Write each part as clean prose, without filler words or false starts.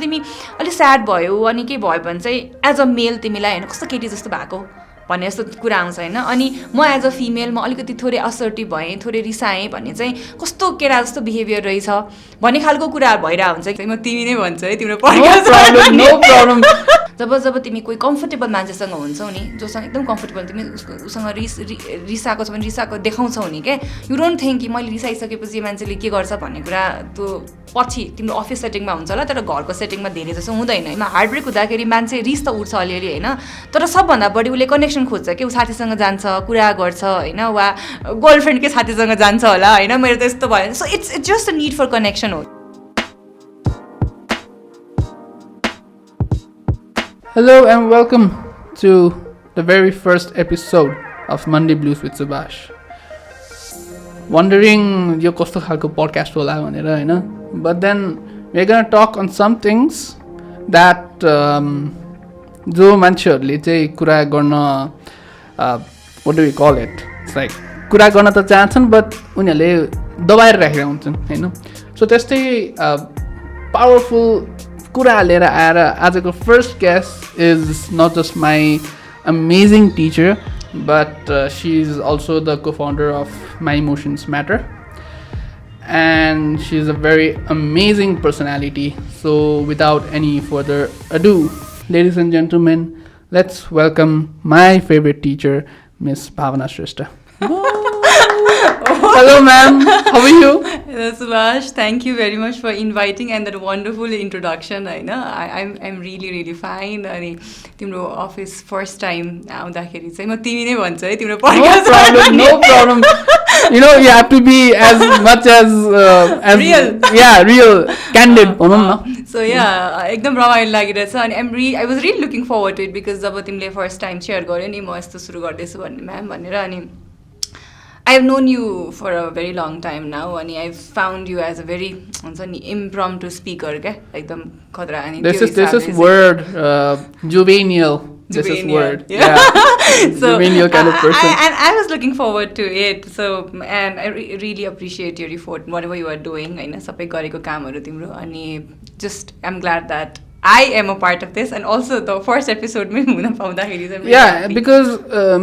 तिमी अलिक स्याड भयो अनि के भयो भने चाहिँ एज अ मेल तिमीलाई होइन कस्तो केटी जस्तो भएको भन्ने जस्तो कुरा आउँछ होइन अनि म एज अ फिमेल म अलिकति थोरै असर्टिभ भएँ थोरै रिसाएँ भन्ने चाहिँ कस्तो केटा जस्तो बिहेभियर रहेछ भन्ने खालको कुराहरू भइरहेको हुन्छ म तिमी नै भन्छ है तिम्रो जब तिमी कोही कम्फर्टेबल मान्छेसँग हुन्छौ नि जोसँग एकदम कम्फर्टेबल तिमी उसँग रिसाएको छ भने रिसाएको देखाउँछौ नि क्या यु डोन्ट थिङ्क कि मैले रिसाइसकेपछि मान्छेले के गर्छ भन्ने कुरा त्यो पछि तिम्रो अफिस सेटिङमा हुन्छ होला तर घरको सेटिङमा धेरै जसो हुँदैन हार्ट ब्रेक हुँदाखेरि मान्छे रिस त उठ्छ अलिअलि होइन तर सबभन्दा बढी उसले कनेक्सन खोज्छ कि ऊ साथीसँग जान्छ कुरा गर्छ होइन वा गर्लफ्रेन्डकै साथीसँग जान्छ होला होइन मेरो त यस्तो भयो so it's just a need for connection हो. Hello and welcome to the very first episode of Monday Blues with Subash. Wondering यो कस्तो खालको podcast होला भनेर हैन but then we're going to talk on some things that जो मान्छेहरुले चाहिँ कुरा गर्न what do we call it it's like कुरा गर्न त चाहन्छन् but उनीहरुले दबाएर राखेका हुन्छन् हैन so त्यस्तै powerful कुरा लिएर आएर आजको first guest is not just my amazing teacher but she's also the co-founder of My Emotions Matter and she's a very amazing personality. So without any further ado, ladies and gentlemen, let's welcome my favorite teacher, Miss Bhawana Shrestha. Hello ma'am, how are you? Hello Subash, thank you very much for inviting and that wonderful introduction. I'm really fine. अनि तिम्रो office first time आउँदाखेरि चाहिँ म तिमी नै भन्छु है तिम्रो podcast. No problem. You know, you have to be as much as real. Yeah, real, candid भनौँ न. So yeah, एकदम रमाइलो लागिरहेछ अनि I was really looking forward to it because जब तिमीले फर्स्ट टाइम सेयर गर्यो नि म यस्तो सुरु गर्दैछु भन्ने म्याम भनेर अनि I have known you for a very long time now and I've found you as a very impromptu speaker एकदम खतरा अनि this is word juvenile. This is word. Yeah. So juvenile kind of person. And I was looking forward to it. So and I really appreciate your effort whatever you are doing हैन सबै गरेको कामहरु तिम्रो अनि just I'm glad that I am a part of this and also the first episode मै हुन पाउँदाखेरि चाहिँ yeah because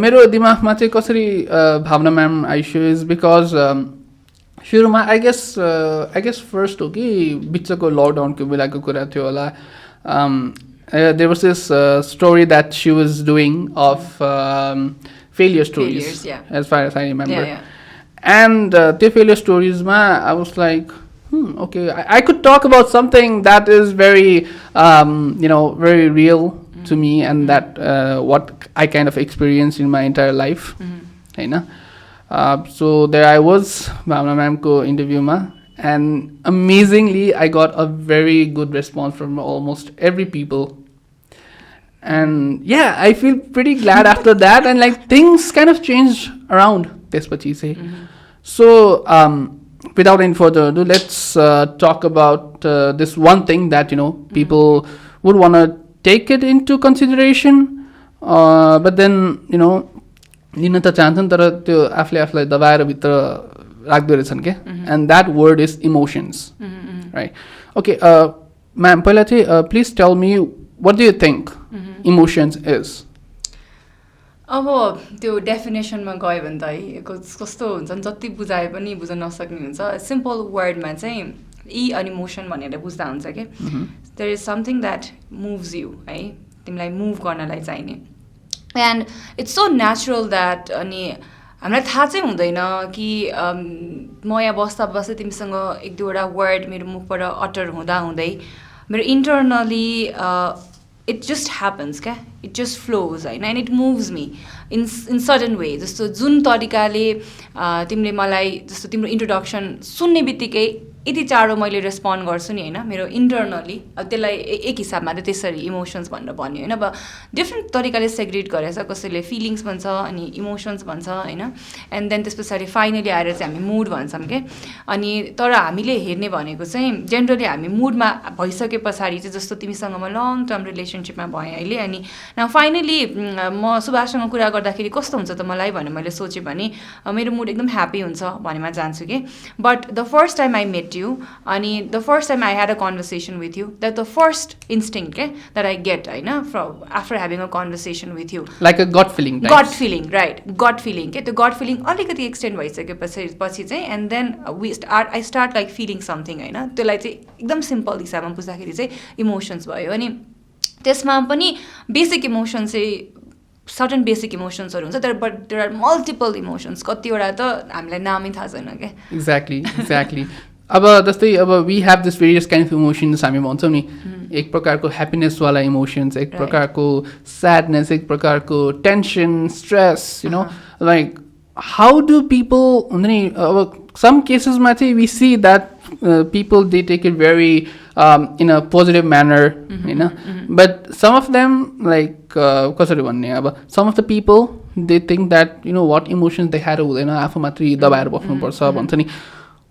मेरो दिमागमा चाहिँ कसरी भावना म्याम आइसो is because सुरुमा I guess first हो कि बिचको लकडाउनको बेलाको कुरा थियो होला there was this story that she was doing of failure stories as far as I remember and the failure stories ma I was like okay, I could talk about something that is very, very real to me and that what I kind of experienced in my entire life. So there I was, Bhavana ma'am ko interview ma, and amazingly I got a very good response from almost every people. And yeah, I feel pretty glad after that and like things kind of changed around त्यसपछि चाहिँ. So without any further ado, let's talk about this one thing that people would want to take it into consideration, but then लिन त चाहन्छन् तर त्यो आफूलाई दबाएर भित्र राख्दै रहेछन् के and that word is emotions, right? Okay, ma'am, पहिला चाहिँ please tell me what do you think emotions is? अब त्यो डेफिनेसनमा गयो भने त है कस्तो हुन्छ नि जति बुझाए पनि बुझ्न नसक्ने हुन्छ सिम्पल वर्डमा चाहिँ ई अनि मोसन भनेर बुझ्दा हुन्छ कि there is something that moves you है तिमीलाई मुभ गर्नलाई चाहिने and it's so natural that अनि हामीलाई थाहा चाहिँ हुँदैन कि म यहाँ बस्दा तिमीसँग एक दुईवटा वर्ड मेरो मुखबाट अटर हुँदै मेरो internally it just happens it just flows and it moves me in certain way जस्तो जुन तरिकाले तिमीले मलाई जस्तो तिम्रो इन्ट्रोडक्सन सुन्ने बित्तिकै यति चाँडो मैले रेस्पोन्ड गर्छु नि हैन मेरो इन्टरनली अब त्यसलाई एक हिसाबमा त त्यसरी इमोशन्स भनेर भन्यो हैन अब डिफ्रेन्ट तरिकाले सेग्रेट गरेछ कसैले फिलिङ्स भन्छ अनि इमोशन्स भन्छ हैन एन्ड देन त्यसपछि फाइनली आएर चाहिँ हामी मुड भन्छौँ के अनि तर हामीले हेर्ने भनेको चाहिँ जेनरली हामी मुडमा भइसके पछाडि चाहिँ जस्तो तिमीसँग म लङ टर्म रिलेसनशिपमा भएँ अहिले अनि नाउ फाइनली म सुभाषसँग कुरा गर्दाखेरि कस्तो हुन्छ त मलाई भनेर मैले सोचेँ भने मेरो मुड एकदम ह्याप्पी हुन्छ भन्नेमा जान्छु के but the first time I met met you अनि the first time I had a conversation with you, that the first instinct that I get from after having a conversation with you, like a gut feeling types. gut feeling, right, gut feeling त्यो gut feeling अलिकति extend भइसकेपछि चाहिँ and then I start like feeling something हैन त्यसलाई चाहिँ एकदम simple हिसाबमा बुझ्दाखेरि चाहिँ इमोसन्स भयो अनि त्यसमा पनि बेसिक इमोसन चाहिँ सर्टन बेसिक इमोसन्सहरू हुन्छ but there are multiple emotions कतिवटा त हामीलाई नामै थाहा छैन क्या एक्ज्याक्टली अब जस्तै अब we have this various kind of emotions हामी भन्छौँ नि एक प्रकारको ह्याप्पिनेसवाला इमोसन्स एक प्रकारको स्याडनेस एक प्रकारको tension stress you know like how do people हुन्छ नि अब सम केसेसमा चाहिँ we see that people they take it very in a positive manner but some of them like कसरी भन्ने अब some of the people they think that you know what emotions they had हुँदैन आफू मात्रै दबाएर बस्नुपर्छ भन्छ नि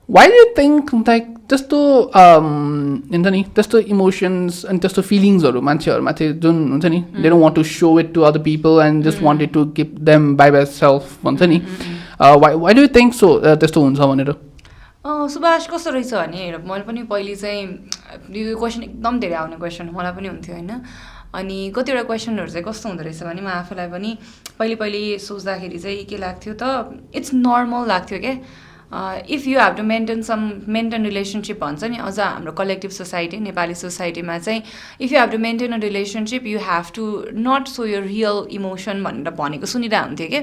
why do you think like त्यस्तो हुन्छ नि त्यस्तो इमोसन्स अनि त्यस्तो फिलिङ्सहरू मान्छेहरूमा चाहिँ जुन हुन्छ नि they don't want to show it to other people and just wanted to keep them by themselves भन्छ नि why do you think so त्यस्तो हुन्छ भनेर सुभाष कस्तो रहेछ भने हेर मैले पनि पहिले चाहिँ यो क्वेसन एकदम धेरै आउने क्वेसन मलाई पनि हुन्थ्यो होइन अनि कतिवटा क्वेसनहरू चाहिँ कस्तो हुँदो रहेछ भने म आफूलाई पनि पहिले सोच्दाखेरि चाहिँ के लाग्थ्यो त इट्स नर्मल लाग्थ्यो क्या if you have to maintain relationship भन्छ नि अझ हाम्रो कलेक्टिभ सोसाइटी नेपाली सोसाइटीमा चाहिँ if you have to maintain a relationship you have to not show your real emotion भनेर भनेको सुनिरहेको हुन्थ्यो कि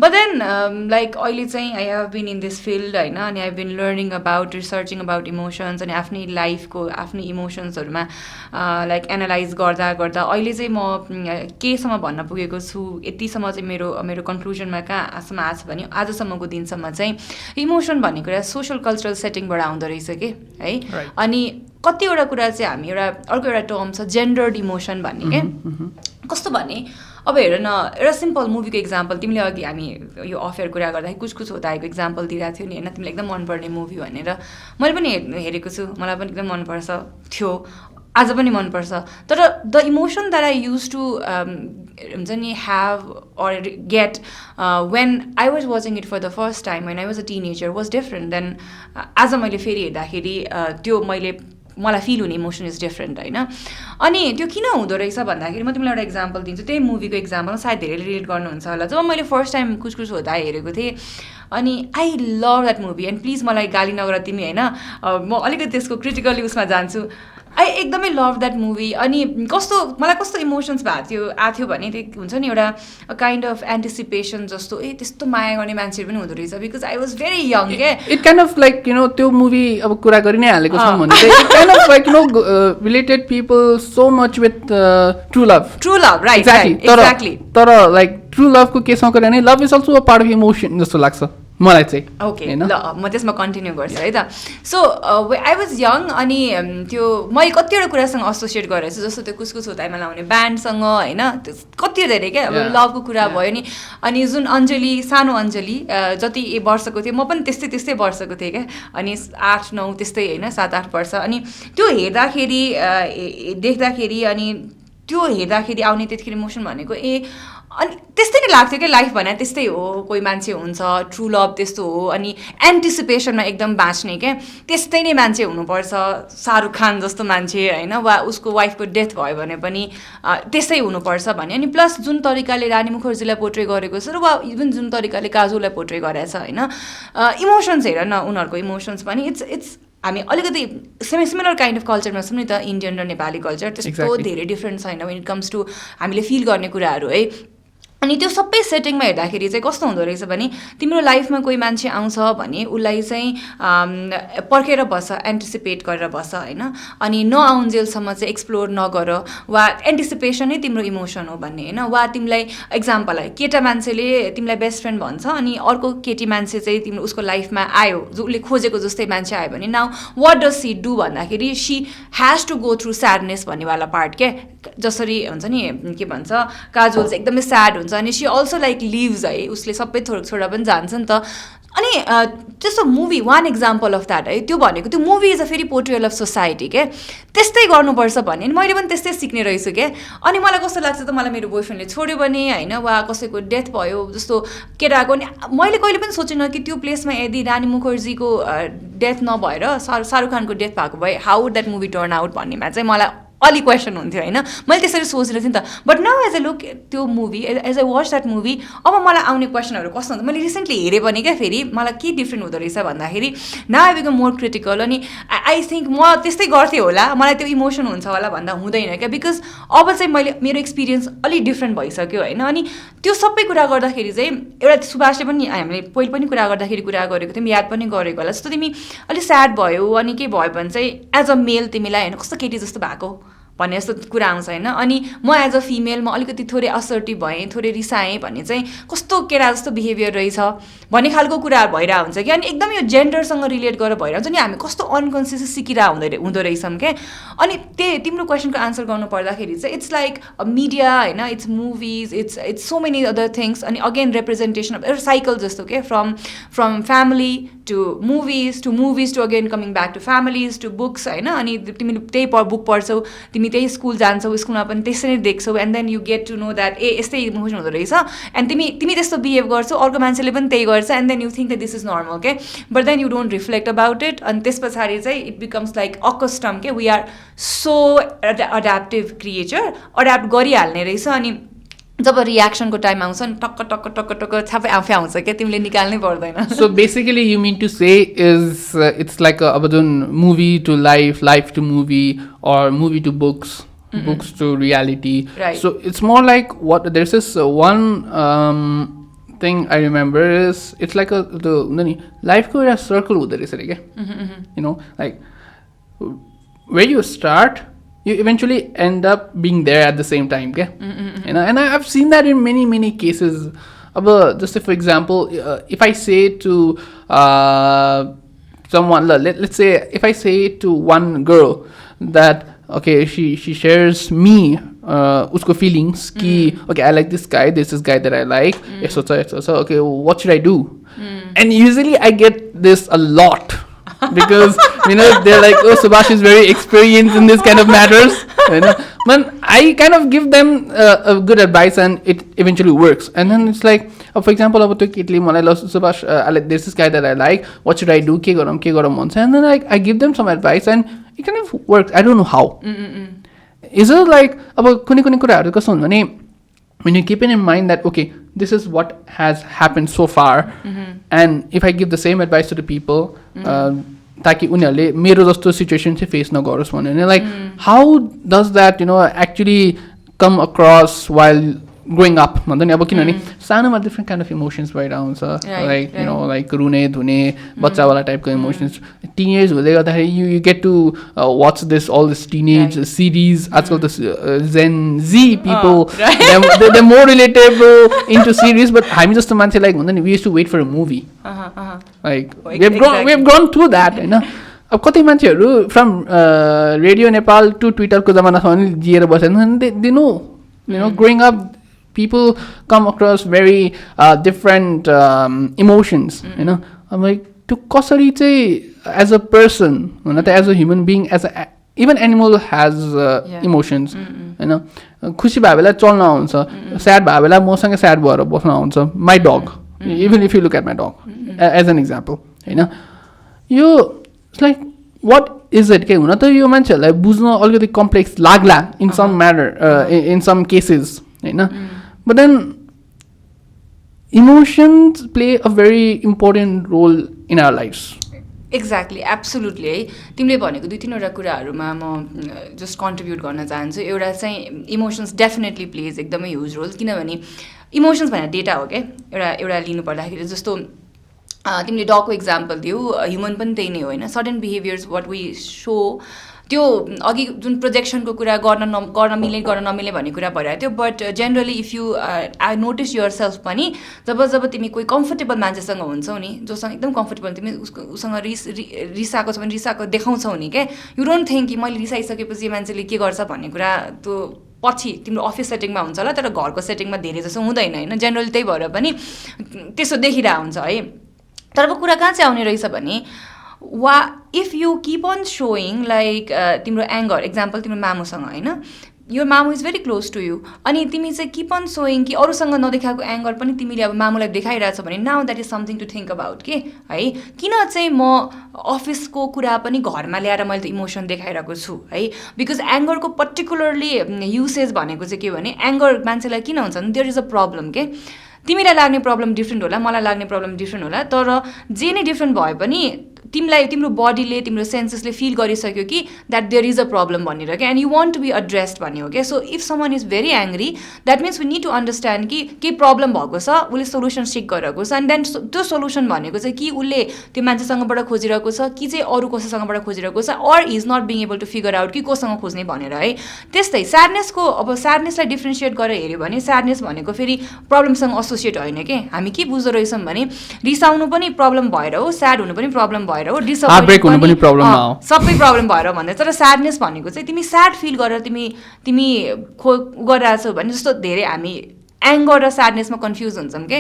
बट देन लाइक अहिले चाहिँ I have been in this field होइन अनि I been learning about researching about emotions अनि आफ्नै लाइफको आफ्नै इमोसन्सहरूमा लाइक एनालाइज गर्दा अहिले चाहिँ म केसम्म भन्न पुगेको छु यतिसम्म चाहिँ मेरो कन्क्लुजनमा कहाँसम्म आएको छ भने आजसम्मको दिनसम्म चाहिँ इमोसन भन्ने कुरा सोसल कल्चरल सेटिङबाट आउँदो रहेछ कि है अनि कतिवटा कुरा चाहिँ हामी अर्को एउटा टर्म छ जेन्डर्ड इमोसन भन्ने के कस्तो भने अब हेर न एउटा सिम्पल मुभीको इक्जाम्पल तिमीले अघि हामी यो अफेयर कुरा गर्दाखेरि कुछ हुँदा आएको इक्जाम्पल दिइरहेको थियो नि होइन तिमीलाई एकदम मनपर्ने मुभी भनेर मैले पनि हेरेको छु मलाई पनि एकदम मनपर्छ थियो आज पनि मनपर्छ तर the emotion that I used to हुन्छ नि have or get when I was watching it for the first time when I was a teenager was different then आज मैले फेरि हेर्दाखेरि त्यो मलाई फिल हुने इमोसन इज डिफ्रेन्ट होइन अनि त्यो किन हुँदो रहेछ भन्दाखेरि म तिमीलाई एउटा इक्जाम्पल दिन्छु त्यही मुभीको इक्जाम्पल सायद धेरैले रिलेट गर्नुहुन्छ होला जब मैले फर्स्ट टाइम कुछ हुँदा हेरेको थिएँ अनि I love that movie and please मलाई गाली नगर तिमी होइन म अलिकति त्यसको क्रिटिकली उसमा जान्छु आई एकदमै लभ द्याट मुभी अनि मलाई कस्तो इमोसन्स आएको थियो भने त्यो हुन्छ नि एउटा काइन्ड अफ एन्टिसिपेसन जस्तो त्यस्तो माया गर्ने मान्छेहरू पनि हुँदो रहेछ because I was very young के it kind of like you know त्यो मुभी अब कुरा गरि नै हालेको छौँ भने चाहिँ it kind of like you know related people so much with true love right exactly तर लाइक ट्रु लभको केसमा गऱ्यो भने love is also a part of emotion जस्तो लाग्छ मलाई चाहिँ ओके ल म त्यसमा कन्टिन्यू गर्छु है त सो आई वाज यङ अनि त्यो मैले कतिवटा कुरासँग एसोसिएट गरेको छु जस्तो त्यो कुछ हुँदामा लाउने ब्यान्डसँग होइन कति धेरै क्या अब लभको कुरा भयो नि अनि जुन सानो अञ्जली जति वर्षको थियो म पनि त्यस्तै वर्षको थिएँ क्या अनि 8-9 त्यस्तै होइन 7-8 वर्ष अनि त्यो हेर्दाखेरि देख्दाखेरि अनि त्यो हेर्दाखेरि आउने त्यतिखेर इमोसन भनेको अनि त्यस्तै नै लाग्थ्यो कि लाइफ भने त्यस्तै हो कोही मान्छे हुन्छ ट्रु लभ त्यस्तो हो अनि एन्टिसिपेसनमा एकदम बाँच्ने क्या त्यस्तै नै मान्छे हुनुपर्छ शाहरुख खान जस्तो मान्छे होइन वा उसको वाइफको डेथ भयो भने पनि त्यस्तै हुनुपर्छ भने अनि प्लस जुन तरिकाले रानी मुखर्जीलाई पोर्ट्रे गरेको छ र वा इभन जुन तरिकाले काजुलाई पोर्ट्रे गरेको छ होइन इमोसन्स हेर न उनीहरूको इमोसन्स पनि इट्स हामी अलिकति सिमिलर काइन्ड अफ कल्चरमा छौँ नि त इन्डियन र नेपाली कल्चर त्यस्तो धेरै डिफ्रेन्ट छैन वेन इट कम्स टु हामीले फिल गर्ने कुराहरू है अनि त्यो सबै सेटिङमा हेर्दाखेरि चाहिँ कस्तो हुँदो रहेछ भने तिम्रो लाइफमा कोही मान्छे आउँछ भने उसलाई चाहिँ पर्खेर बस एन्टिसिपेट गरेर बस होइन अनि नआउन्जेलसम्म चाहिँ एक्सप्लोर नगर वा एन्टिसिपेसन नै तिम्रो इमोसन हो भन्ने होइन वा तिमीलाई एक्जाम्पल है केटा मान्छेले तिमीलाई बेस्ट फ्रेन्ड भन्छ अनि अर्को केटी मान्छे चाहिँ तिम्रो उसको लाइफमा आयो उसले खोजेको जस्तै मान्छे आयो भने now what does she do भन्दाखेरि she has to go through sadness भन्नेवाला पार्ट के जसरी हुन्छ नि के भन्छ काजोल चाहिँ एकदमै स्याड हुन्छ अनि सी अल्सो लाइक लिभ्स है उसले सबै थोरै पनि जान्छ नि त अनि त्यस्तो movie one example of that है त्यो भनेको त्यो मुभी इज अ फेरि पोर्ट्रियल अफ सोसाइटी के त्यस्तै गर्नुपर्छ भन्ने मैले पनि त्यस्तै सिक्ने रहेछु क्या अनि मलाई कस्तो लाग्छ त मलाई मेरो बोयफ्रेन्डले छोड्यो भने होइन वा कसैको डेथ भयो जस्तो केटाको नि मैले कहिले पनि सोचिनँ कि त्यो प्लेसमा यदि रानी मुखर्जीको डेथ नभएर शाहरुख खानको डेथ भएको भए how would that movie turn out भन्नेमा चाहिँ मलाई अलि क्वेसन हुन्थ्यो होइन मैले त्यसरी सोचिरहेको थिएँ नि त but now as a look त्यो movie as I watch that movie अब मलाई आउने क्वेसनहरू कस्तो हुन्छ मैले रिसेन्टली हेरेँ पनि क्या फेरि मलाई के डिफ्रेन्ट हुँदो रहेछ भन्दाखेरि now I become more critical अनि आई थिङ्क म त्यस्तै गर्थेँ होला मलाई त्यो इमोसन हुन्छ होला भन्दा हुँदैन क्या बिकज अब चाहिँ मैले मेरो एक्सपिरियन्स अलिक डिफ्रेन्ट भइसक्यो होइन अनि त्यो सबै कुरा गर्दाखेरि चाहिँ एउटा सुभाषले पनि हामीले पहिले पनि कुरा गर्दाखेरि कुरा गरेको थियौँ याद पनि गरेको होला जस्तो तिमी अलिक स्याड भयो अनि के भयो भने चाहिँ एज अ मेल तिमीलाई होइन कस्तो केटी जस्तो भएको भन्ने जस्तो कुरा आउँछ होइन अनि म एज अ फिमेल म अलिकति थोरै असर्टिभ भएँ थोरै रिसाएँ भन्ने चाहिँ कस्तो केटा जस्तो बिहेभियर रहेछ भन्ने खालको कुराहरू भइरहेको हुन्छ कि अनि एकदम यो जेन्डरसँग रिलेट गरेर भइरहेको हुन्छ नि हामी कस्तो अनकन्सियस सिकिरहेको हुँदो रहेछौँ क्या अनि तिम्रो क्वेसनको आन्सर गर्नु पर्दाखेरि चाहिँ इट्स लाइक मिडिया होइन it's movies it's so many other things अनि अगेन रिप्रेजेन्टेसन अफ एउटा साइकल जस्तो के from family to movies to again coming back to families to books होइन अनि तिमीले त्यही बुक पढ्छौ तिमी त्यही स्कुल जान्छौ स्कुलमा पनि त्यसरी देख्छौ and then you get to know that यस्तै इमोसन हुँदो रहेछ एन्ड तिमी त्यस्तो बिहेभ गर्छौ अर्को मान्छेले पनि त्यही गर्छ and then you think that this is normal के but then you don't reflect about it अनि त्यस पछाडि चाहिँ इट बिकम्स लाइक अकस्टम के we are so adaptive creature adapt गरिहाल्ने रहेछ अनि जब रियाक्सनको टाइम आउँछ नि टक्क टक्क टक्क टक्क छापै आफै आउँछ क्या तिमीले निकाल्नै पर्दैन so basically you mean to say is it's like अब जुन movie to life to movie or movie to books, books to reality. Right. So it's more like what there's this one thing I remember is it's like the life ko a circle with this again. You know, like where you start, you eventually end up being there at the same time. Okay? You know, and I've seen that in many cases. Just for example, if I say to someone, let's say if I say to one girl that okay she shares me usko feelings ki okay I like this guy that I like so okay what should I do and usually I get this a lot because you know they're like oh Subash is very experienced in this kind of matters you know man I kind of give them a good advice and it eventually works and then it's like for example about to kitli malai Subash there's this guy that I like what should I do ke garam bhancha and then I give them some advice and it kind of works I don't know how is it like aba kuni kuraharu kasto huncha bhane when you keep it in mind that okay this is what has happened so far and if I give the same advice to the people ताकि उनीहरूले मेरो जस्तो situation चाहिँ face नगरोस् भन्यो भने like how does that you know actually com across while growing up भन्छ नि अब किनभने सानोमा डिफ्रेन्ट काइन्ड अफ इमोसन्स भइरहेको हुन्छ लाइक यु नो लाइक रुने धुने बच्चावाला टाइपको इमोसन्स टिनेज हुँदै गर्दाखेरि you get to watch this all this teenage series आजकल त Gen Z people they more relatable into series but हामी जस्तो मान्छे लाइक हुन्छ नि we use to wait for a movie like we have grown through that होइन अब कति मान्छेहरू फ्रम रेडियो नेपाल टु ट्विटरको जमानासम्म पनि जिएर बसेन they know you know growing up people come across very different emotions you know I'm like to kasari chai as a person as a human being as a even animal has emotions you know khushi bhayo bela chalna huncha sad bhayo bela mosanga sad bhayera bosna huncha my dog even if you look at my dog as an example you know you it's like what is it के हुन त यो मान्छेहरूलाई बुझ्न अलिकति complex लाग्ला in some matter in some cases होइन but then emotions play a very important role in our lives exactly absolutely है तिमीले भनेको 2-3वटा कुराहरूमा म जस्ट कन्ट्रिब्युट गर्न चाहन्छु एउटा चाहिँ इमोसन्स डेफिनेटली प्लेज एकदमै ह्युज रोल किनभने इमोसन्स भनेर डेटा हो क्या एउटा लिनु पर्दाखेरि जस्तो तिमीले डगको इक्जाम्पल दियौ ह्युमन पनि त्यही नै हो होइन sudden behaviours what we saw त्यो अघि जुन प्रोजेक्सनको कुरा गर्न नमिले भन्ने कुरा भइरहेको थियो but generally if you I notice your self जब तिमी कोही कम्फर्टेबल मान्छेसँग हुन्छौ नि जोसँग एकदम कम्फर्टेबल तिमी उसँग रिसाएको छ भने रिसाएको देखाउँछौ नि क्या यु डोन्ट थिङ्क कि मैले रिसाइसकेपछि मान्छेले के गर्छ भन्ने कुरा त्यो पछि तिम्रो अफिस सेटिङमा हुन्छ होला तर घरको सेटिङमा धेरै जसो हुँदैन होइन जेनरली त्यही भएर पनि त्यसो देखिरहेको हुन्छ है तर अब कुरा कहाँ चाहिँ आउने रहेछ भने if you keep on showing like तिम्रो anger, example तिम्रो मामुसँग होइन, your मामु is very close to you, अनि तिमी चाहिँ keep on showing कि अरूसँग नदेखाएको एङ्गर पनि तिमीले अब मामुलाई देखाइरहेछौ भने now that is something to think about के है. किन चाहिँ म अफिसको कुरा पनि घरमा ल्याएर मैले त इमोसन देखाइरहेको छु है. बिकज एङ्गरको पर्टिकुलरली युसेज भनेको चाहिँ के भने एङ्गर मान्छेलाई किन हुन्छ भने देयर इज अ प्रब्लम के. तिमीलाई लाग्ने प्रब्लम डिफ्रेन्ट होला, मलाई लाग्ने प्रब्लम डिफ्रेन्ट होला, तर जे नै डिफ्रेन्ट भए पनि तिमीलाई तिम्रो बडीले तिम्रो सेन्सेसले फिल गरिसक्यो कि that there is a problem भनेर क्या. And you want to be addressed भन्ने हो क्या. So if someone is very angry that means we need to understand कि केही प्रब्लम भएको छ, उसले सोल्युसन सिक गरेको छ. एन्ड देन त्यो सोल्युसन भनेको चाहिँ कि उसले त्यो मान्छेसँगबाट खोजिरहेको छ कि चाहिँ अरू कसैसँगबाट खोजिरहेको छ, or is not being able to figure out कि कोसँग खोज्ने भनेर है. त्यस्तै स्याडनेसको अब स्याडनेसलाई डिफ्रेन्सिएट गरेर हेऱ्यो भने स्याडनेस भनेको फेरि प्रब्लमसँग एसोसिएट होइन कि. हामी के बुझ्दो रहेछौँ भने रिसाउनु पनि प्रब्लम भएर हो, स्याड हुनु पनि प्रब्लम भएर हो, सबै प्रब्लम भएर भन्दै. तर स्याडनेस भनेको चाहिँ तिमी स्याड फिल गरेर तिमी गरिरहेछौ भने जस्तो धेरै हामी एङ्गर र स्याडनेसमा कन्फ्युज हुन्छौँ के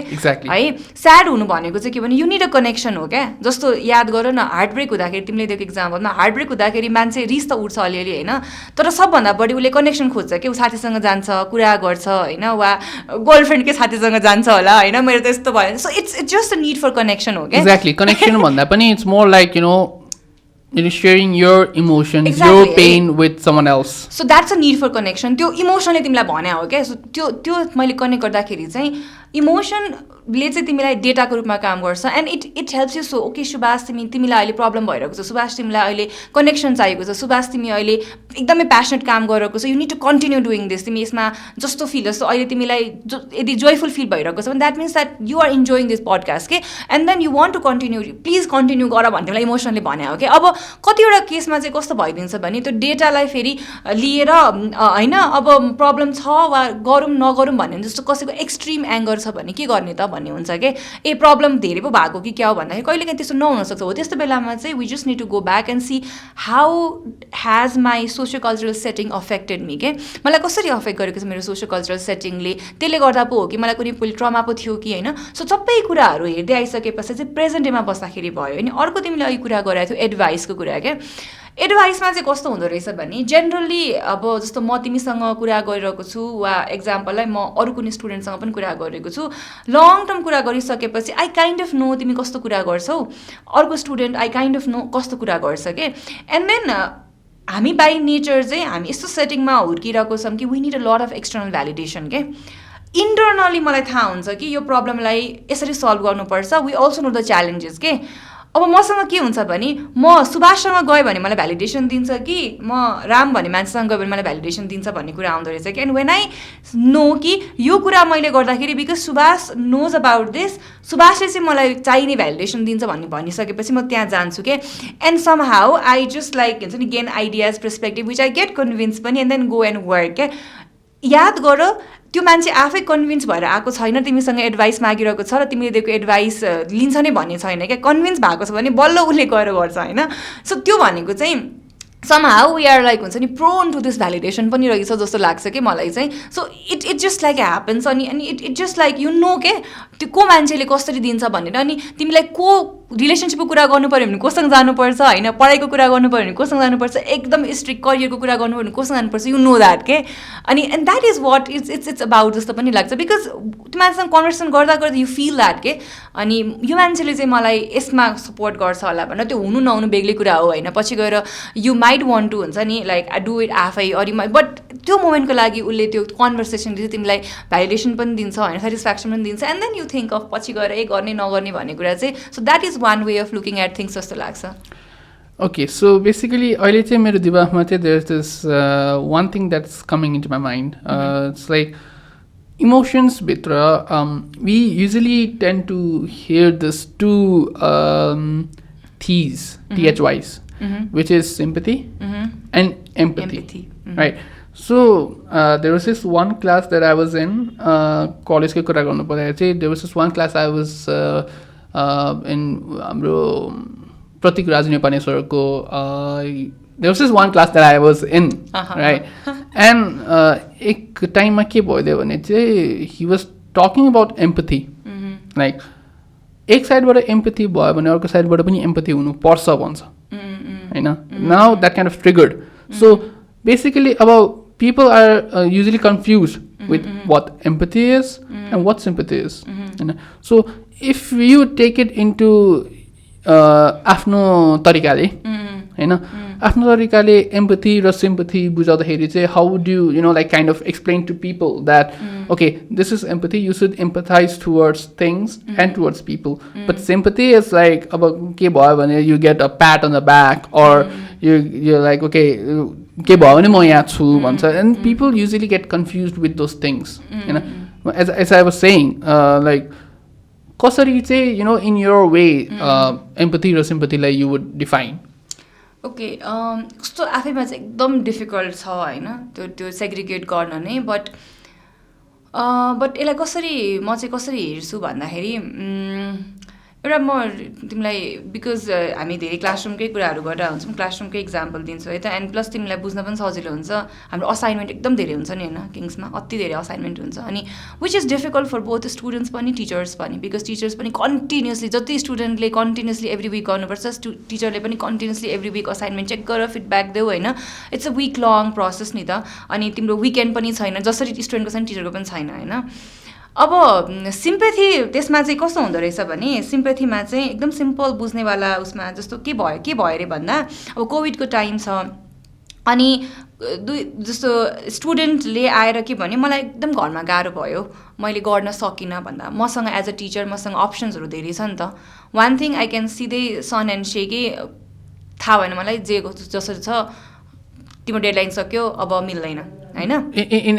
है. स्याड हुनु भनेको चाहिँ के भने यु निड अ कनेक्सन हो क्या. जस्तो याद गर न, हार्ट ब्रेक हुँदाखेरि तिमीले दिएको इक्जाम्पलमा हार्ट ब्रेक हुँदाखेरि मान्छे रिस त उठ्छ अलिअलि होइन, तर सबभन्दा बढी उसले कनेक्सन खोज्छ कि ऊ साथीसँग जान्छ, कुरा गर्छ होइन, वा गर्लफ्रेन्डकै साथीसँग जान्छ होला होइन. मेरो त यस्तो भयो. So it's just a need for connection हो क्या. एक्ज्याक्टली. कनेक्सन भन्दा पनि it's more like sharing your emotions, exactly, your pain with someone else. So that's a need for connection. त्यो इमोसनले तिमीलाई भन्या हो क्या. सो त्यो मैले कनेक्ट गर्दाखेरि चाहिँ इमोसनले चाहिँ तिमीलाई डेटाको रूपमा काम गर्छ. And it helps you. So okay Subhash, तिमीलाई अहिले प्रब्लम भइरहेको छ, सुभाष तिमीलाई अहिले कनेक्सन चाहिएको छ, सुभाष तिमी अहिले एकदमै प्यासनेट काम गरिरहेको छ, you need to continue doing this. तिमी यसमा जस्तो फिल जस्तो अहिले तिमीलाई यदि जोयफुल फिल भइरहेको छ भने that means that you are enjoying this podcast के. And then you want to continue, please continue गर भन्ने मलाई इमोसनले भन्या हो कि. अब कतिवटा केसमा चाहिँ कस्तो भइदिन्छ भने त्यो डेटालाई फेरि लिएर होइन अब प्रब्लम छ वा गरौँ नगरौँ भन्ने जस्तो कसैको एक्सट्रिम एङ्गर छ भने के गर्ने त भन्ने हुन्छ कि. ए प्रब्लम धेरै पो भएको कि क्या हो भन्दाखेरि कहिलेकाहीँ त्यस्तो नहुनसक्छ. हो त्यस्तो बेलामा चाहिँ we just need to go back and see how has my socio cultural setting affected me के. मलाई कसरी अफेक्ट गरेको छ मेरो सोसियो कल्चरल सेटिङले, त्यसले गर्दा पो हो कि मलाई कुनै पहिले ट्रमा पो थियो कि होइन. सो सबै कुराहरू हेर्दै आइसकेपछि चाहिँ प्रेजेन्ट डेमा बस्दाखेरि भयो. अनि अर्को तिमीले अघि कुरा गरेको थियो एडभाइसको कुरा क्या. एडभाइसमा चाहिँ कस्तो हुँदो रहेछ भने जेनरली अब जस्तो म तिमीसँग कुरा गरिरहेको छु वा एक्जाम्पललाई म अरू कुनै स्टुडेन्टसँग पनि कुरा गरिरहेको छु, लङ टर्म कुरा गरिसकेपछि आई काइन्ड अफ नो तिमी कस्तो कुरा गर्छौ, अर्को student I kind of know कस्तो कुरा गर्छ के. एन्ड देन हामी बाई नेचर चाहिँ हामी यस्तो सेटिङमा हुर्किरहेको छौँ कि we need a lot of external validation के. इन्टरनली मलाई थाहा हुन्छ कि यो प्रब्लमलाई यसरी सल्भ गर्नुपर्छ. We also know the challenges के. अब मसँग के हुन्छ भने म सुभाषसँग गएँ भने मलाई भ्यालिडेसन दिन्छ कि म राम भन्ने मान्छेसँग गयो भने मलाई भ्यालिडेसन दिन्छ भन्ने कुरा आउँदो रहेछ कि. एन्ड वेन आई नो कि यो कुरा मैले गर्दाखेरि because Subhash knows about this, सुभाषले चाहिँ मलाई चाहिने भ्यालिडेसन दिन्छ भन्ने भनिसकेपछि म त्यहाँ जान्छु के. And somehow I just like हुन्छ नि gain ideas perspective which I get convince पनि and then go and work क्या. याद गर त्यो मान्छे आफै कन्भिन्स भएर आएको छैन, तिमीसँग एडभाइस मागिरहेको छ र तिमीले दिएको एडभाइस लिन्छ नै भन्ने छैन क्या. कन्भिन्स भएको छ भने बल्ल उसले गएर गर्छ होइन. सो त्यो भनेको चाहिँ somehow we are like हुन्छ नि prone to this validation पनि रहेछ जस्तो लाग्छ कि मलाई चाहिँ. So it just like happens. अनि it just like you know के त्यो को मान्छेले कसरी दिन्छ भनेर. अनि तिमीलाई को रिलेसनसिपको कुरा गर्नु पऱ्यो भने कोसँग जानुपर्छ होइन, पढाइको कुरा गर्नु पऱ्यो भने कोसँग जानुपर्छ, एकदम स्ट्रिक्ट करियरको कुरा गर्नु पऱ्यो भने कोसँग जानुपर्छ, यु नो द्याट के. अनि and that is what it's about जस्तो पनि लाग्छ. बिकज त्यो मान्छेसँग कन्भर्सेसन गर्दा गर्दा यु फिल द्याट के. अनि यो मान्छेले चाहिँ मलाई यसमा सपोर्ट गर्छ होला भनेर त्यो हुनु नहुनु बेग्लै कुरा हो होइन. पछि गएर यु माइट वान्ट टु हुन्छ नि लाइक डु इट आफै अरू बट त्यो मोमेन्टको लागि उसले त्यो कन्भर्सेसनले चाहिँ तिमीलाई भ्यालिडेसन पनि दिन्छ होइन, सेटिस्फ्याक्सन पनि दिन्छ. And then you think of पछि गएर गर्ने नगर्ने भन्ने कुरा चाहिँ. So that is one way of looking at things जस्तो लाग्छ. Okay, so basically अहिले चाहिँ मेरो दिमागमा चाहिँ there's this one thing that's coming into my mind. It's like emotions भित्र we usually tend to hear this two T's, THYs, which is sympathy and empathy. Right. So there was this one class that I was in, college के कुरा गर्नु पर्दा चाहिँ there was this one class I was in हाम्रो प्रतीक राज नेपानेश्वरको there was this one class that I was in, right? And एक टाइममा के भयो भने चाहिँ he was talking about empathy, like एक साइडबाट एम्पथी भयो भने अर्को साइडबाट पनि एम्पथी हुनुपर्छ भन्छ होइन now that kind of triggered so basically अब people are usually confused with what empathy is and what sympathy is. So if you take it into आफ्नो तरिकाले होइन आफ्नो तरिकाले empathy र sympathy बुझाउँदाखेरि चाहिँ how would you like kind of explain to people that okay, this is empathy, you should empathize towards things and towards people, but sympathy is like अब के भयो भने you get a pat on the back or you're like okay के भयो भने म यहाँ छु भन्छ and people usually get confused with those things as I was saying like कसरी चाहिँ in your way empathy र sympathy लाई you would define ओके कस्तो आफैमा चाहिँ एकदम डिफिकल्ट छ होइन त्यो सेग्रिगेट गर्न नै बट यसलाई म चाहिँ कसरी हेर्छु भन्दाखेरि एउटा म तिमीलाई बिकज हामी धेरै क्लासरुमकै कुराहरू गरेर हुन्छौँ क्लासरुमकै इक्जाम्पल दिन्छु है त एन्ड प्लस तिमीलाई बुझ्न पनि सजिलो हुन्छ हाम्रो असाइनमेन्ट एकदम धेरै हुन्छ नि होइन किङ्समा अति धेरै असाइनमेन्ट हुन्छ अनि which is difficult for both students पनि टिचर्स पनि बिकज टिचर्स पनि कन्टिन्युसली जति स्टुडेन्टले कन्टिन्युसली एभ्री विक गर्नुपर्छ टिचरले पनि continuously every week assignment check गरेर फिडब्याक देऊ होइन it's a week long process नि त अनि तिम्रो विकेन्ड पनि छैन जसरी स्टुडेन्टको छैन टिचरको पनि छैन होइन अब सिम्पेथी त्यसमा चाहिँ कस्तो हुँदो रहेछ भने सिम्पेथीमा चाहिँ एकदम सिम्पल बुझ्नेवाला उसमा जस्तो के भयो अरे भन्दा अब कोभिडको टाइम छ अनि जस्तो स्टुडेन्टले आएर के भन्यो मलाई एकदम घरमा गाह्रो भयो मैले गर्न सकिनँ भन्दा मसँग एज अ टिचर मसँग अप्सन्सहरू धेरै छ नि त वान थिङ आई क्यान सिधै सन एन्ड सेकै थाहा भएन मलाई जे जसरी छ तिम्रो डेडलाइन सक्यो अब मिल्दैन होइन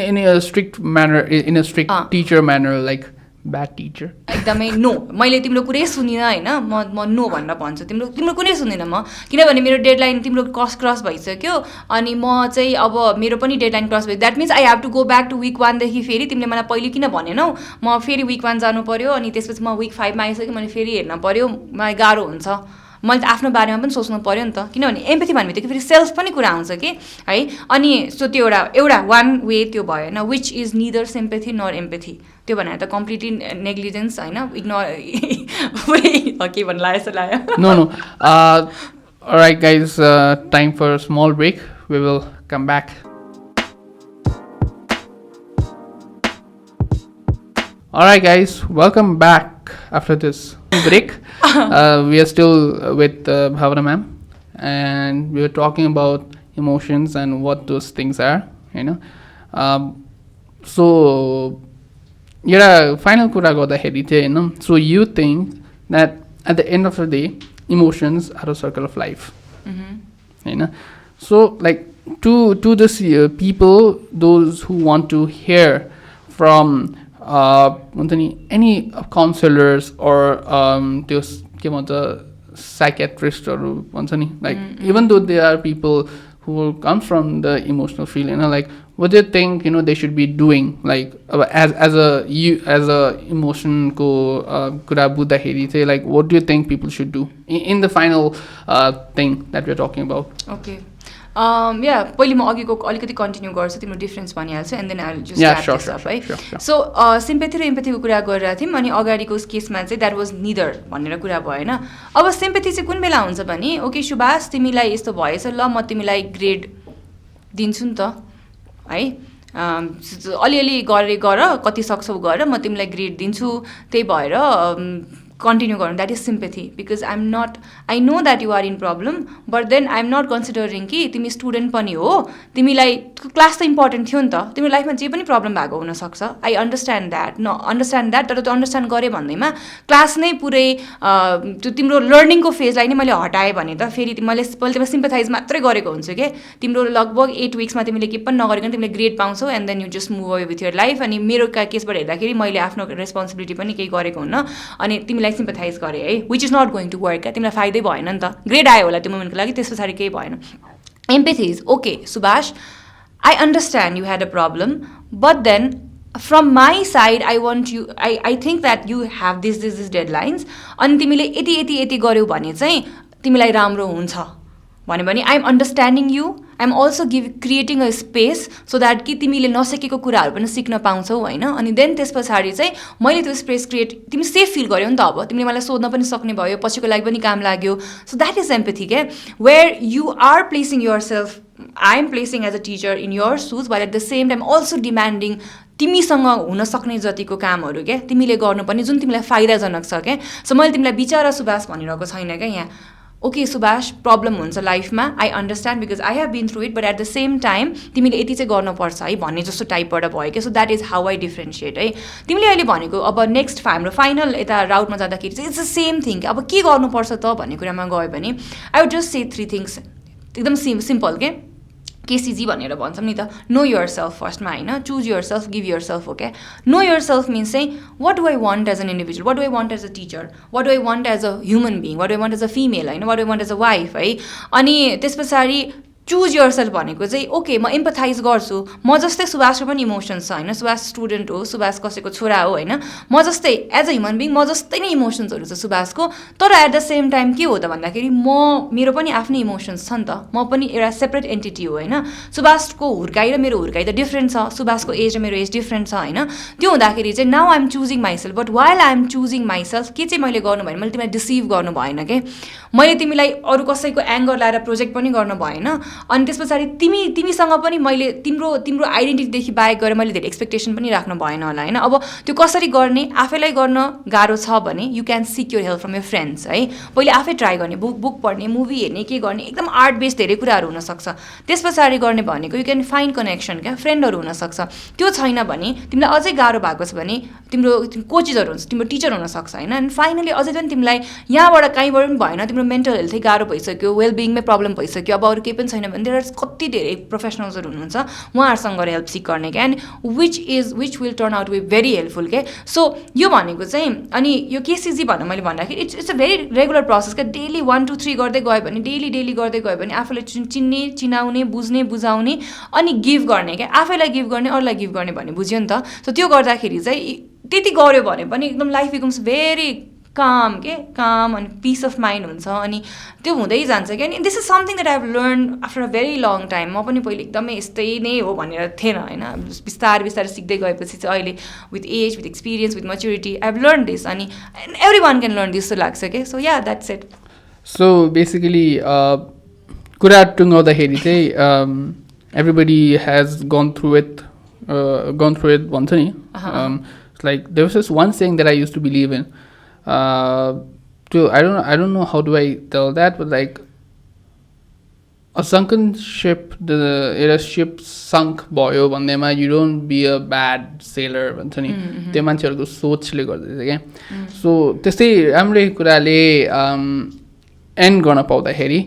in a strict manner in a strict teacher manner like bad teacher एकदमै नो मैले तिम्रो कुरै सुनिनँ होइन म नो भनेर भन्छु तिम्रो कुनै सुनिनँ म किनभने मेरो डेडलाइन तिम्रो क्रस भइसक्यो अनि म चाहिँ अब मेरो पनि डेडलाइन क्रस भयो that means I have to go back to week 1 देखि फेरि तिमीले मलाई पहिले किन भनेनौ म फेरि विक 1 जानु पर्यो अनि त्यसपछि म विक 5 मा आइसकेँ मैले फेरि हेर्न पर्यो मलाई गाह्रो हुन्छ मैले त आफ्नो बारेमा पनि सोच्नु पर्यो नि त किनभने एम्पथी भन्ने बित्तिकै फेरि सेल्फ पनि कुरा आउँछ कि है अनि सो त्यो एउटा वान वे त्यो भयो होइन which is neither sympathy nor empathy त्यो भनेर त कम्प्लिटली नेग्लिजेन्स होइन इग्नोर के भन्नु लाग्यो जस्तो लाग्यो No. Alright guys, time for a small break. We will come back. Alright guys, welcome back after this break. We are still with Bhawana ma'am and we were talking about emotions and what those things are, so final कुरा गर्दाखेरि चाहिँ so you think that at the end of the day emotions are a circle of life so like to this people those who want to hear from any counselors or those के भन्छ psychiatristहरू भन्छ नि like even though there are people who come from the emotional field like what do you think they should be doing like as a emotion ko कुरा बुझ्दाखेरि चाहिँ like what do you think people should do in the final thing that we're talking about okay पहिले म अघिको अलिकति continue गर्छु तिम्रो difference भनिहाल्छु and then I will just wrap this up है सो सिम्पेथी र एम्पथीको कुरा गरिरहेको थियौँ अनि अगाडिको केसमा चाहिँ द्याट वाज निदर भनेर कुरा भयो होइन अब सिम्पेथी चाहिँ कुन बेला हुन्छ भने ओके सुभाष तिमीलाई यस्तो भएछ ल म तिमीलाई ग्रेड दिन्छु नि त है अलिअलि गर कति सक्छौ गर म तिमीलाई ग्रेड दिन्छु त्यही भएर कन्टिन्यू गर्नु that is sympathy because I know that you are in problem but then I am not considering कि तिमी स्टुडेन्ट पनि हो तिमीलाई क्लास त इम्पोर्टेन्ट थियो नि त तिम्रो लाइफमा जे पनि प्रब्लम भएको हुनसक्छ आई अन्डरस्ट्यान्ड द्याट तर त्यो अन्डरस्ट्यान्ड गरेँ भन्दैमा क्लास नै पुरै त्यो तिम्रो लर्निङको फेजलाई नै मैले हटाएँ भने त फेरि मैले त्यसमा सिम्पथाइज मात्रै गरेको हुन्छु कि तिम्रो लगभग 8 विक्समा तिमीले के पनि नगरिकन तिमीले ग्रेड पाउँछौ and then you just move away with your life अनि मेरो केसबाट हेर्दाखेरि मैले आफ्नो रेस्पोन्सिबिलिटी पनि केही गरेको हुन्न अनि तिमीलाई सिम्पथाइज गरेँ है which is not going to work तिमीलाई फाइदै भएन नि त ग्रेड आयो होला त्यो मोमेन्टको लागि त्यस पछाडि केही भएन empathy is okay Subhash I understand you had a problem but then from my side I want you I think that you have this deadlines अनि तिमीले यति गर्यौ भने चाहिँ तिमीलाई राम्रो हुन्छ भन्यो भने I am understanding you I am also creating a space so that कि तिमीले नसकेको कुराहरू पनि सिक्न पाउँछौ होइन. अनि देन त्यस पछाडि चाहिँ मैले त्यो स्पेस क्रिएट तिमी सेफ फिल गर्यौ नि त. अब तिमीले मलाई सोध्न पनि सक्ने भयो, पछिको लागि पनि काम लाग्यो. सो द्याट इज एम्पथी क्या, where you are placing yourself, I am placing as a teacher in your shoes but at the same time also demanding तिमीसँग हुन सक्ने जतिको कामहरू क्या तिमीले गर्नुपर्ने जुन तिमीलाई फाइदाजनक छ क्या. सो मैले तिमीलाई बिचरा सुबास भनिरहेको छैन क्या यहाँ. ओके सुबास, प्रब्लम हुन्छ लाइफमा, I understand because I have been through it, but at the same time तिमीले यति चाहिँ गर्नुपर्छ है भन्ने जस्तो टाइपबाट भयो क्या. So that is how I differentiate है. तिमीले अहिले भनेको अब नेक्स्ट हाम्रो फाइनल यता राउटमा जाँदाखेरि चाहिँ इट्स द सेम थिङ. अब के गर्नुपर्छ त भन्ने कुरामा गयो भने I would just say 3 things, एकदम सिम्पल के. केसिजी भनेर भन्छौँ नि त, नो युर सेल्फ फर्स्टमा होइन, choose yourself, give yourself हो क्या. नो युर सेल्फ मिन्स चाहिँ what do I want as an individual, what do I want as a teacher, what do I want as a human being, what do I want as a female होइन, what do I want as a wife है. अनि त्यस पछाडि choose your self भनेको चाहिँ okay म empathise गर्छु, म जस्तै सुभाषको पनि इमोसन्स छ होइन, सुभाष स्टुडेन्ट हो, सुभाष कसैको छोरा हो होइन, म जस्तै एज अ ह्युमन बिङ म जस्तै नै इमोसन्सहरू छ सुभाषको. तर एट द सेम टाइम के हो त भन्दाखेरि मेरो पनि आफ्नै इमोसन्स छ नि त, म पनि एउटा सेपरेट एन्टिटी हो होइन. सुभाषको हुर्काइ र मेरो हुर्काइ त डिफ्रेन्ट छ, सुभाषको एज र मेरो एज डिफ्रेन्ट छ होइन. त्यो हुँदाखेरि चाहिँ now I am choosing myself, but while I am choosing myself के चाहिँ मैले गर्नु भएन, मैले तिमीलाई डिसिभ गर्नु भएन के. मैले तिमीलाई अरू कसैको एङ्गर लाएर प्रोजेक्ट पनि गर्नु भएन. अनि त्यस पछाडि तिमीसँग पनि मैले तिम्रो आइडेन्टिटीदेखि बाहेक गरेर मैले धेरै एक्सपेक्टेसन पनि राख्नु भएन होला होइन. अब त्यो कसरी गर्ने, आफैलाई गर्न गाह्रो छ भने you can seek your help from your friends है. पहिले आफै ट्राई गर्ने, बुक पढ्ने, मुभी हेर्ने, के गर्ने, एकदम आर्ट बेस्ड धेरै कुराहरू हुनसक्छ. त्यस पछाडि गर्ने भनेको यु क्यान फाइन्ड कनेक्सन क्या, फ्रेन्डहरू हुनसक्छ. त्यो छैन भने तिमीलाई अझै गाह्रो भएको छ भने तिम्रो कोचेसहरू हुन्छ, तिम्रो टिचर हुनसक्छ होइन. अनि फाइनली अझै पनि तिमीलाई यहाँबाट कहीँबाट पनि भएन, तिम्रो मेन्टल हेल्थै गाह्रो भइसक्यो, वेलबिङमै प्रब्लम भइसक्यो, अब अरू केही पनि छैन भने कति धेरै प्रोफेसनल्सहरू हुनुहुन्छ उहाँहरूसँग गएर हेल्प सिक गर्ने क्या. And which will turn out to be very helpful क्या. सो यो भनेको चाहिँ अनि यो केसिजी भनेर मैले भन्दाखेरि it's a very regular process क्या. डेली 1 2 3 गर्दै गयो भने, डेली गर्दै गयो भने आफूले चिन्ने, चिनाउने, बुझ्ने, बुझाउने अनि गिभ गर्ने क्या. आफैलाई गिभ गर्ने, अरूलाई गिभ गर्ने भन्ने बुझ्यो नि त. सो त्यो गर्दाखेरि चाहिँ त्यति गऱ्यो भने पनि एकदम लाइफ बिकम्स भेरी काम अनि पिस अफ माइन्ड हुन्छ. अनि त्यो हुँदै जान्छ क्या. अनि this is something that I have learn after a very long time. म पनि पहिले एकदमै यस्तै नै हो भनेर थिएन होइन. बिस्तारै सिक्दै गएपछि चाहिँ अहिले with age, with experience, with maturity I have learn this. अनि everyone can learn this जस्तो लाग्छ क्या. So ya that's it. So basically कुरा टुङ्गाउँदाखेरि चाहिँ everybody has gone through it भन्छ नि. Like there was this one saying that I used to believe in. I don't know how do I tell that, but like a sunken ship, a ship sunk भयो भन्दैमा you don't be a bad sailor भन्छ नि. त्यो मान्छेहरूको सोचले गर्दै क्या. So त्यस्तै राम्रै कुराले एन्ड गर्न पाउँदाखेरि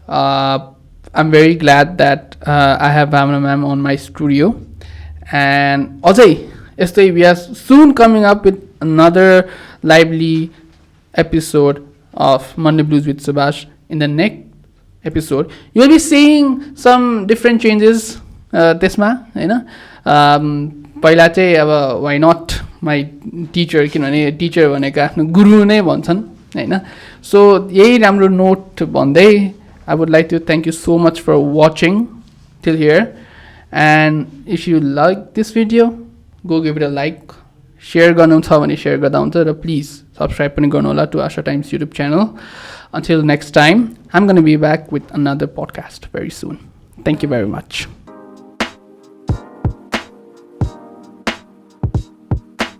I'm very glad that I have Bhawana ma'am on my studio. And अझै यस्तै we are soon coming up with another lively episode of Monday Blues with Subash. In the next episode, you will be seeing some different changes. Tesma, होइन. पहिला चाहिँ अब why not my teacher, किनभने teacher भनेको आफ्नो गुरु नै भन्छन् होइन. सो यही राम्रो नोट भन्दै I would like to thank you so much for watching till here. And if you like this video, go give it a like. Share गर्नु छ भने share गर्दा हुन्छ र please subscribe पनि गर्नु होला to Aasha Times YouTube channel. Until next time, I'm going to be back with another podcast very soon. Thank you very much.